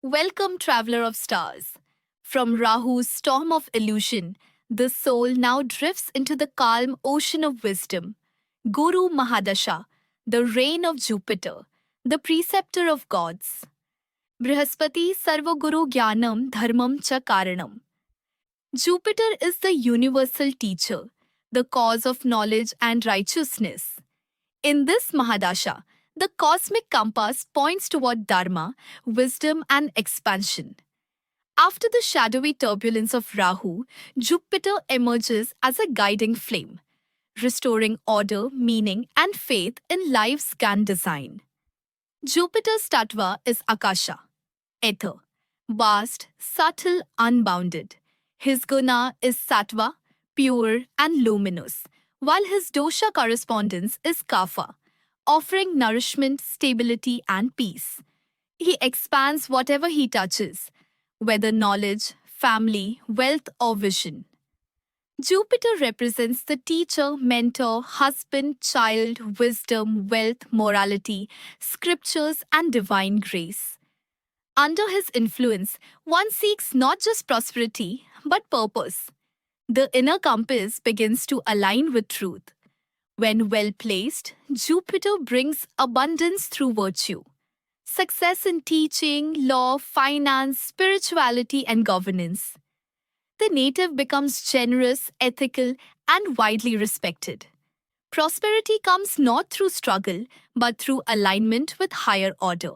Welcome, traveler of stars. From Rahu's storm of illusion, the soul now drifts into the calm ocean of wisdom. Guru Mahadasha, the reign of Jupiter, the preceptor of gods. Brihaspati Sarvaguru Jnanam Dharmam Cha Karanam. Jupiter is the universal teacher, the cause of knowledge and righteousness. In this Mahadasha, the cosmic compass points toward Dharma, wisdom, and expansion. After the shadowy turbulence of Rahu, Jupiter emerges as a guiding flame, restoring order, meaning, and faith in life's grand design. Jupiter's tattva is Akasha, ether, vast, subtle, unbounded. His guna is sattva, pure and luminous, while his dosha correspondence is kapha, offering nourishment, stability, and peace. He expands whatever he touches, whether knowledge, family, wealth, or vision. Jupiter represents the teacher, mentor, husband, child, wisdom, wealth, morality, scriptures, and divine grace. Under his influence, one seeks not just prosperity, but purpose. The inner compass begins to align with truth. When well placed, Jupiter brings abundance through virtue. Success in teaching, law, finance, spirituality, and governance. The native becomes generous, ethical, and widely respected. Prosperity comes not through struggle, but through alignment with higher order.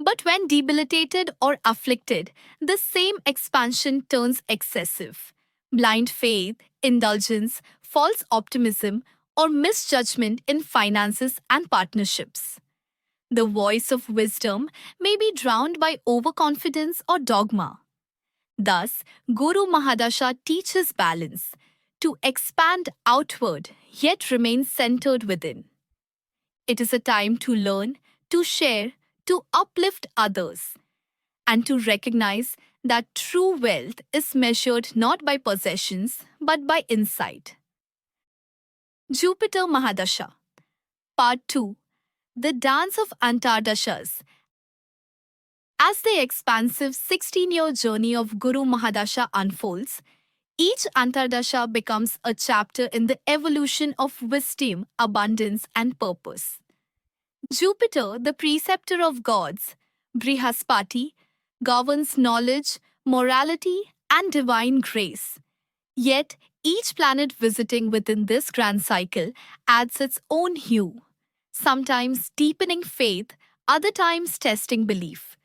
But when debilitated or afflicted, the same expansion turns excessive. Blind faith, indulgence, false optimism, or misjudgment in finances and partnerships. The voice of wisdom may be drowned by overconfidence or dogma. Thus, Guru Mahadasha teaches balance to expand outward yet remain centered within. It is a time to learn, to share, to uplift others, and to recognize that true wealth is measured not by possessions but by insight. Jupiter Mahadasha Part 2 The Dance of Antardashas. As the expansive 16-year journey of Guru Mahadasha unfolds, each Antardasha becomes a chapter in the evolution of wisdom, abundance, and purpose. Jupiter, the preceptor of gods, Brihaspati, governs knowledge, morality, and divine grace. Yet, each planet visiting within this grand cycle adds its own hue, sometimes deepening faith, other times testing belief,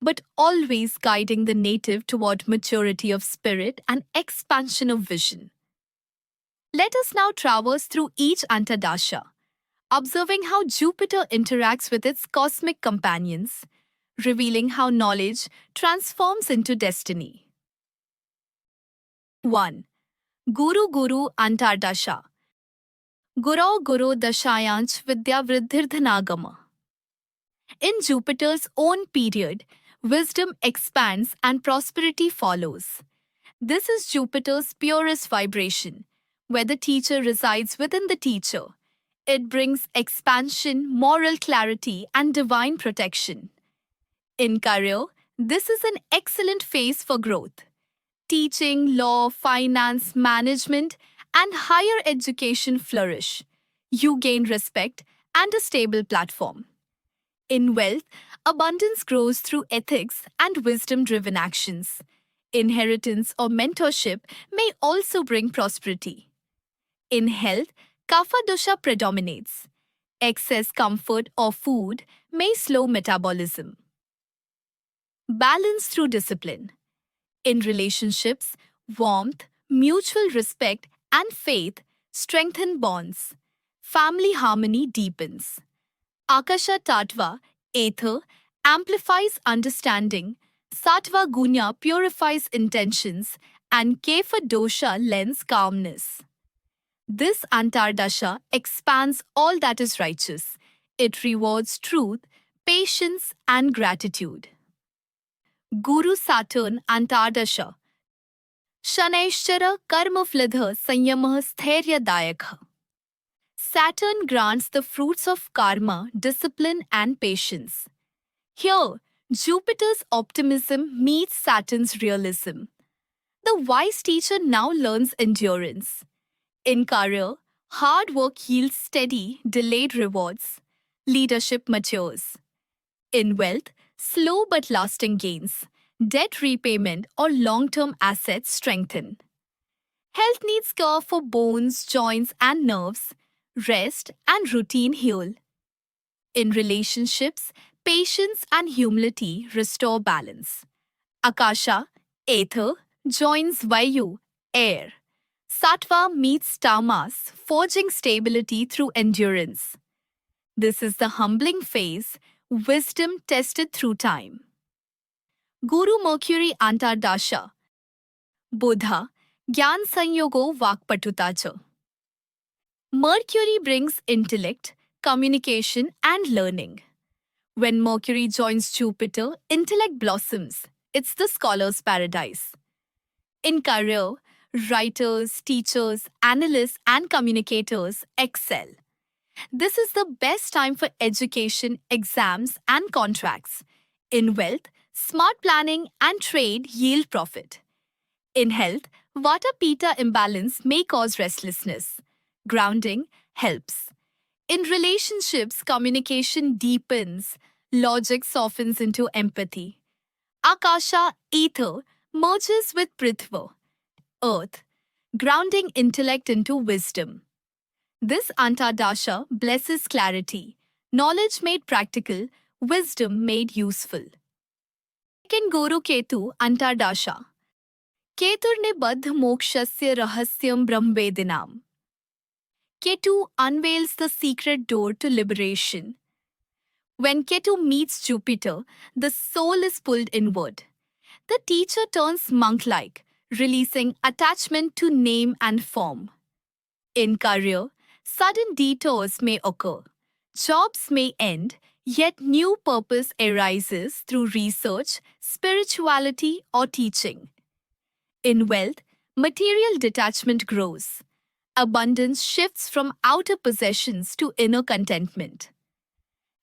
but always guiding the native toward maturity of spirit and expansion of vision. Let us now traverse through each Antardasha, observing how Jupiter interacts with its cosmic companions, revealing how knowledge transforms into destiny. 1. Guru Guru Antardasha Guru Guru Dashayanch Vidya Vriddhirdhanagama. In Jupiter's own period, wisdom expands and prosperity follows. This is Jupiter's purest vibration, where the teacher resides within the teacher. It brings expansion, moral clarity, and divine protection. In career, this is an excellent phase for growth. Teaching, law, finance, management, and higher education flourish. You gain respect and a stable platform. In wealth, abundance grows through ethics and wisdom-driven actions. Inheritance or mentorship may also bring prosperity. In health, Kapha dosha predominates. Excess comfort or food may slow metabolism. Balance through discipline. In relationships, warmth, mutual respect, and faith strengthen bonds. Family harmony deepens. Akasha Tattva, ether, amplifies understanding, Sattva Gunya purifies intentions, and Kefa Dosha lends calmness. This Antardasha expands all that is righteous. It rewards truth, patience, and gratitude. Guru Saturn Antardasha Shanaishchara Karmafladha Sanyamah Sthairya Saturn grants the fruits of karma, discipline, and patience. Here, Jupiter's optimism meets Saturn's realism. The wise teacher now learns endurance. In career, hard work yields steady, delayed rewards. Leadership matures. In wealth, slow but lasting gains. Debt repayment or long term assets strengthen. Health needs care for bones, joints, and nerves. Rest and routine heal. In relationships, patience and humility restore balance. Akasha, Aether, joins Vayu, air. Sattva meets Tamas, forging stability through endurance. This is the humbling phase, wisdom tested through time. Guru Mercury Antardasha, Buddha, Gyan Sanyogo Vakpatutacha. Mercury brings intellect, communication, and learning. When Mercury joins Jupiter, intellect blossoms. It's the scholar's paradise. In career, writers, teachers, analysts, and communicators excel. This is the best time for education, exams, and contracts. In wealth, smart planning and trade yield profit. In health, Vata Pitta imbalance may cause restlessness. Grounding helps. In relationships, communication deepens, logic softens into empathy. Akasha, ether, merges with Prithva, earth, grounding intellect into wisdom. This Antardasha blesses clarity, knowledge made practical, wisdom made useful. Second Guru Ketu Antardasha. Keturne Badh Mokshasya Rahasyam Brahmvedinam. Ketu unveils the secret door to liberation. When Ketu meets Jupiter, the soul is pulled inward. The teacher turns monk-like, releasing attachment to name and form. In career, sudden detours may occur. Jobs may end, yet new purpose arises through research, spirituality, or teaching. In wealth, material detachment grows. Abundance shifts from outer possessions to inner contentment.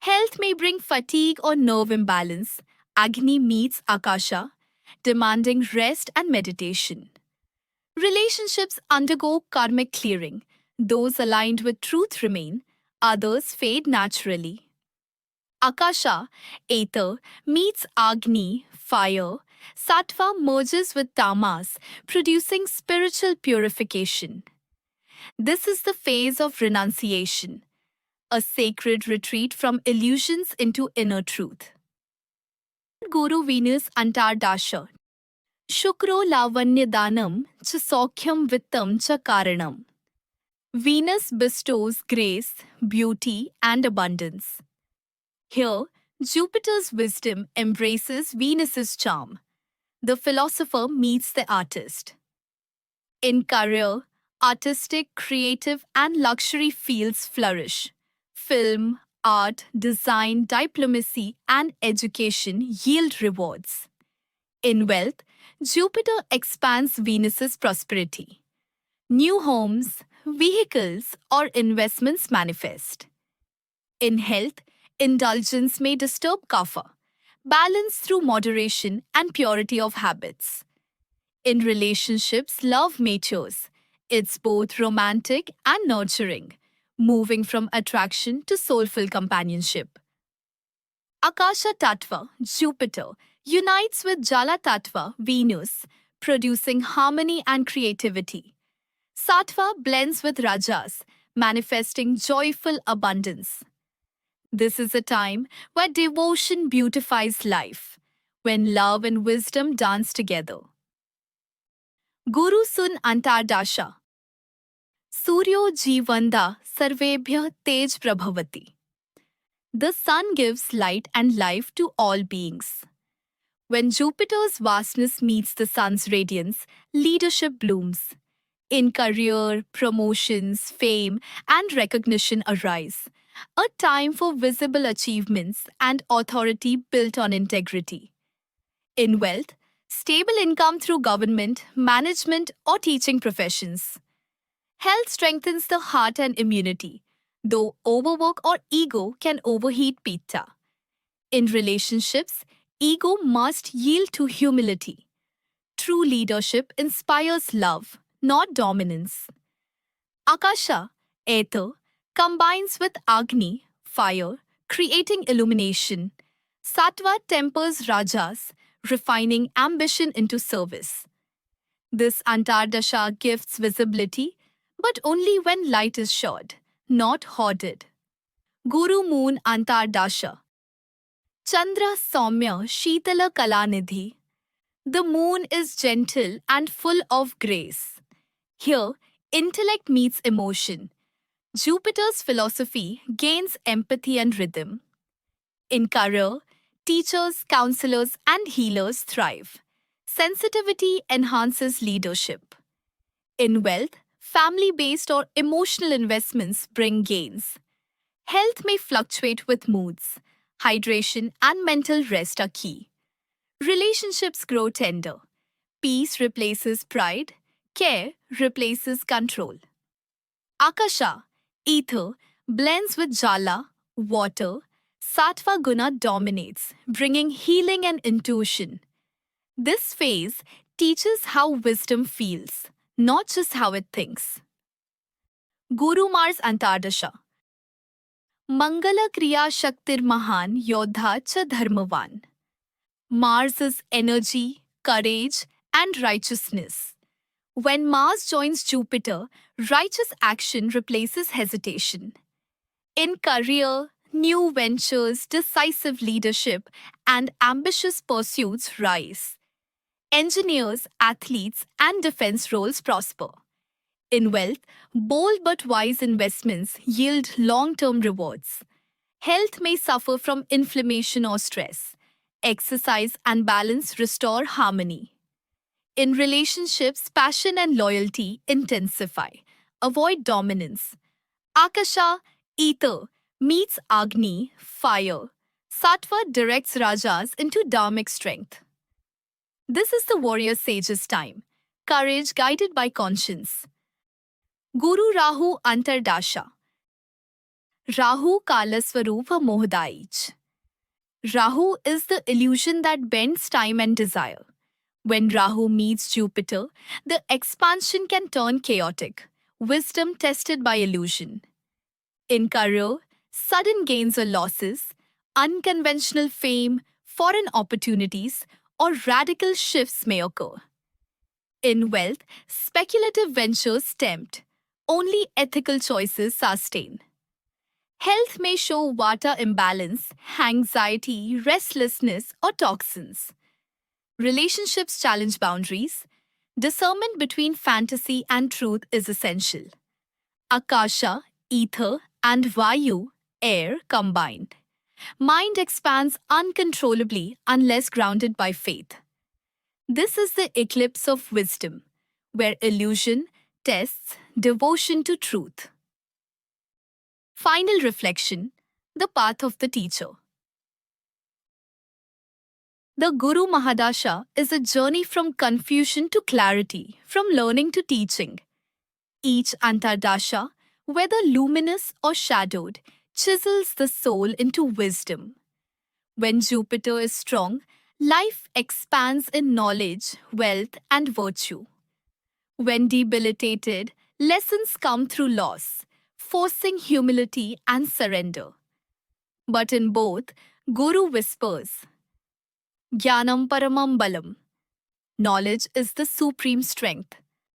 Health may bring fatigue or nerve imbalance. Agni meets Akasha, demanding rest and meditation. Relationships undergo karmic clearing. Those aligned with truth remain, others fade naturally. Akasha, Aether, meets Agni, fire. Sattva merges with Tamas, producing spiritual purification. This is the phase of renunciation, a sacred retreat from illusions into inner truth. Guru Venus Antardasha. Shukro Lavanyadanam cha Saukhyam Vittam cha Karanam. Venus bestows grace, beauty, and abundance. Here, Jupiter's wisdom embraces Venus's charm. The philosopher meets the artist. In career, artistic, creative, and luxury fields flourish. Film, art, design, diplomacy, and education yield rewards. In wealth, Jupiter expands Venus's prosperity. New homes, vehicles, or investments manifest. In health, indulgence may disturb kapha. Balance through moderation and purity of habits. In relationships, love matures. It's both romantic and nurturing, moving from attraction to soulful companionship. Akasha Tattva, Jupiter, unites with Jala Tattva, Venus, producing harmony and creativity. Sattva blends with Rajas, manifesting joyful abundance. This is a time where devotion beautifies life, when love and wisdom dance together. Guru Sun Antardasha. Suryo Jivanda Sarvebhya Tej Prabhavati. The sun gives light and life to all beings. When Jupiter's vastness meets the sun's radiance, leadership blooms. In career, promotions, fame, and recognition arise. A time for visible achievements and authority built on integrity. In wealth, stable income through government, management, or teaching professions. Health strengthens the heart and immunity, though overwork or ego can overheat pitta. In relationships, ego must yield to humility. True leadership inspires love, not dominance. Akasha, ether, combines with Agni, fire, creating illumination. Sattva tempers rajas, refining ambition into service. This Antardasha gives visibility, but only when light is shod, not hoarded. Guru Moon Antardasha. Chandra Saumya Sheetala Kalanidhi. The moon is gentle and full of grace. Here, intellect meets emotion. Jupiter's philosophy gains empathy and rhythm. In career, teachers, counselors, and healers thrive. Sensitivity enhances leadership. In wealth, family based or emotional investments bring gains. Health may fluctuate with moods. Hydration and mental rest are key. Relationships grow tender. Peace replaces pride. Care replaces control. Akasha, ether, blends with Jala, water. Sattva Guna dominates, bringing healing and intuition. This phase teaches how wisdom feels, not just how it thinks. Guru Mars Antardasha. Mangala Kriya Shaktir Mahan Yodha Cha Dharmavan. Mars is energy, courage, and righteousness. When Mars joins Jupiter, righteous action replaces hesitation. In career, new ventures, decisive leadership, and ambitious pursuits rise. Engineers, athletes, and defense roles prosper. In wealth, bold but wise investments yield long-term rewards. Health may suffer from inflammation or stress. Exercise and balance restore harmony. In relationships, passion and loyalty intensify. Avoid dominance. Akasha, ether, meets Agni, fire. Sattva directs Rajas into dharmic strength. This is the warrior sage's time. Courage guided by conscience. Guru Rahu Antardasha. Rahu Kalaswarupa Mohdaij. Rahu is the illusion that bends time and desire. When Rahu meets Jupiter, the expansion can turn chaotic, wisdom tested by illusion. In career, sudden gains or losses, unconventional fame, foreign opportunities, or radical shifts may occur. In wealth, speculative ventures tempt. Only ethical choices sustain. Health may show vata imbalance, anxiety, restlessness, or toxins. Relationships challenge boundaries. Discernment between fantasy and truth is essential. Akasha, ether, and Vayu, air, combined. Mind expands uncontrollably unless grounded by faith. This is the eclipse of wisdom, where illusion tests devotion to truth. Final reflection: the path of the teacher. The Guru Mahadasha is a journey from confusion to clarity, from learning to teaching. Each Antardasha, whether luminous or shadowed, chisels the soul into wisdom. When Jupiter is strong, life expands in knowledge, wealth, and virtue. When debilitated, lessons come through loss, forcing humility and surrender. But in both, Guru whispers, Jnanam Paramam Balam. Knowledge is the supreme strength.